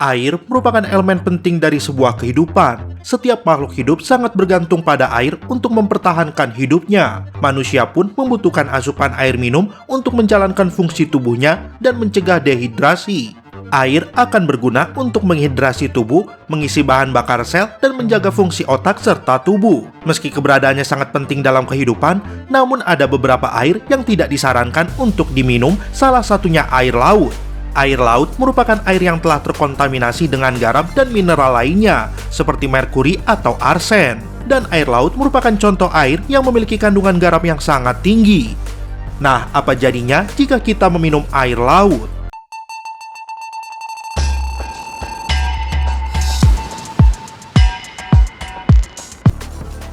Air merupakan elemen penting dari sebuah kehidupan. Setiap makhluk hidup sangat bergantung pada air untuk mempertahankan hidupnya. Manusia pun membutuhkan asupan air minum untuk menjalankan fungsi tubuhnya dan mencegah dehidrasi. Air akan berguna untuk menghidrasi tubuh, mengisi bahan bakar sel, dan menjaga fungsi otak serta tubuh. Meski keberadaannya sangat penting dalam kehidupan, namun ada beberapa air yang tidak disarankan untuk diminum, salah satunya air laut. Air laut merupakan air yang telah terkontaminasi dengan garam dan mineral lainnya, seperti merkuri atau arsen. Dan air laut merupakan contoh air yang memiliki kandungan garam yang sangat tinggi. Nah, apa jadinya jika kita meminum air laut?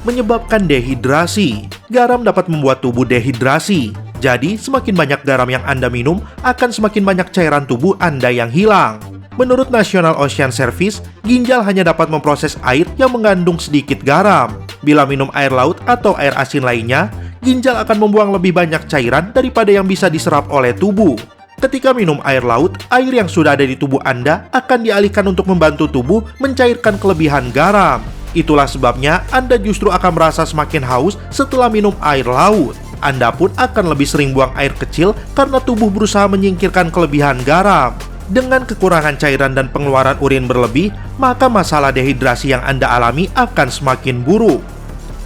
Menyebabkan dehidrasi. Garam dapat membuat tubuh dehidrasi. Jadi, semakin banyak garam yang Anda minum, akan semakin banyak cairan tubuh Anda yang hilang. Menurut National Ocean Service, ginjal hanya dapat memproses air yang mengandung sedikit garam. Bila minum air laut atau air asin lainnya, ginjal akan membuang lebih banyak cairan daripada yang bisa diserap oleh tubuh. Ketika minum air laut, air yang sudah ada di tubuh Anda akan dialihkan untuk membantu tubuh mencairkan kelebihan garam. Itulah sebabnya Anda justru akan merasa semakin haus setelah minum air laut. Anda pun akan lebih sering buang air kecil karena tubuh berusaha menyingkirkan kelebihan garam. Dengan kekurangan cairan dan pengeluaran urin berlebih, maka masalah dehidrasi yang Anda alami akan semakin buruk.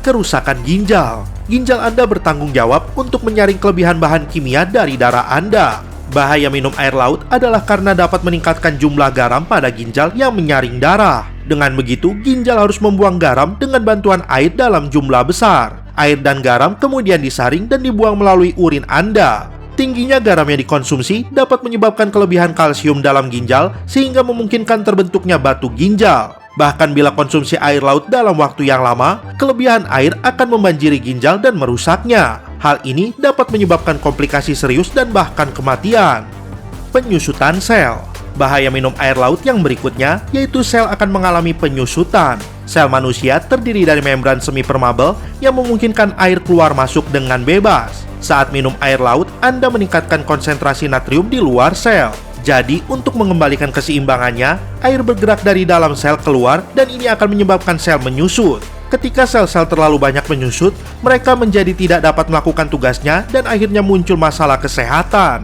Kerusakan ginjal. Ginjal Anda bertanggung jawab untuk menyaring kelebihan bahan kimia dari darah Anda. Bahaya minum air laut adalah karena dapat meningkatkan jumlah garam pada ginjal yang menyaring darah. Dengan begitu, ginjal harus membuang garam dengan bantuan air dalam jumlah besar. Air dan garam kemudian disaring dan dibuang melalui urin Anda. Tingginya garam yang dikonsumsi dapat menyebabkan kelebihan kalsium dalam ginjal sehingga memungkinkan terbentuknya batu ginjal. Bahkan bila konsumsi air laut dalam waktu yang lama, kelebihan air akan membanjiri ginjal dan merusaknya. Hal ini dapat menyebabkan komplikasi serius dan bahkan kematian. Penyusutan sel. Bahaya minum air laut yang berikutnya yaitu sel akan mengalami penyusutan. Sel manusia terdiri dari membran semi permeabel yang memungkinkan air keluar masuk dengan bebas. Saat minum air laut, Anda meningkatkan konsentrasi natrium di luar sel. Jadi, untuk mengembalikan keseimbangannya, air bergerak dari dalam sel keluar dan ini akan menyebabkan sel menyusut. Ketika sel-sel terlalu banyak menyusut, mereka menjadi tidak dapat melakukan tugasnya dan akhirnya muncul masalah kesehatan.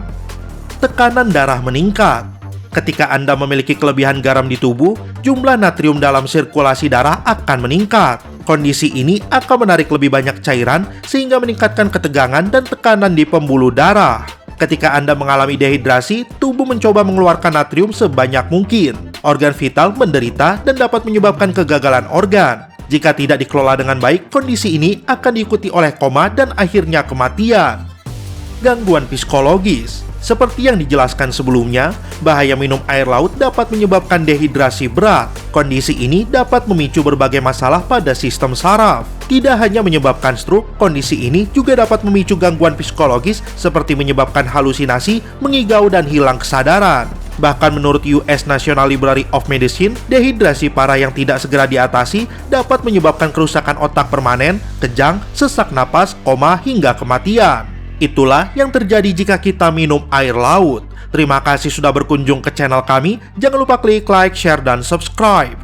Tekanan darah meningkat. Ketika Anda memiliki kelebihan garam di tubuh, jumlah natrium dalam sirkulasi darah akan meningkat. Kondisi ini akan menarik lebih banyak cairan sehingga meningkatkan ketegangan dan tekanan di pembuluh darah. Ketika Anda mengalami dehidrasi, tubuh mencoba mengeluarkan natrium sebanyak mungkin. Organ vital menderita dan dapat menyebabkan kegagalan organ. Jika tidak dikelola dengan baik, kondisi ini akan diikuti oleh koma dan akhirnya kematian. Gangguan psikologis. Seperti yang dijelaskan sebelumnya, bahaya minum air laut dapat menyebabkan dehidrasi berat. Kondisi ini dapat memicu berbagai masalah pada sistem saraf. Tidak hanya menyebabkan stroke, kondisi ini juga dapat memicu gangguan psikologis seperti menyebabkan halusinasi, mengigau, dan hilang kesadaran. Bahkan menurut US National Library of Medicine, dehidrasi parah yang tidak segera diatasi dapat menyebabkan kerusakan otak permanen, kejang, sesak napas, koma, hingga kematian. Itulah yang terjadi jika kita minum air laut. Terima kasih sudah berkunjung ke channel kami. Jangan lupa klik like, share, dan subscribe.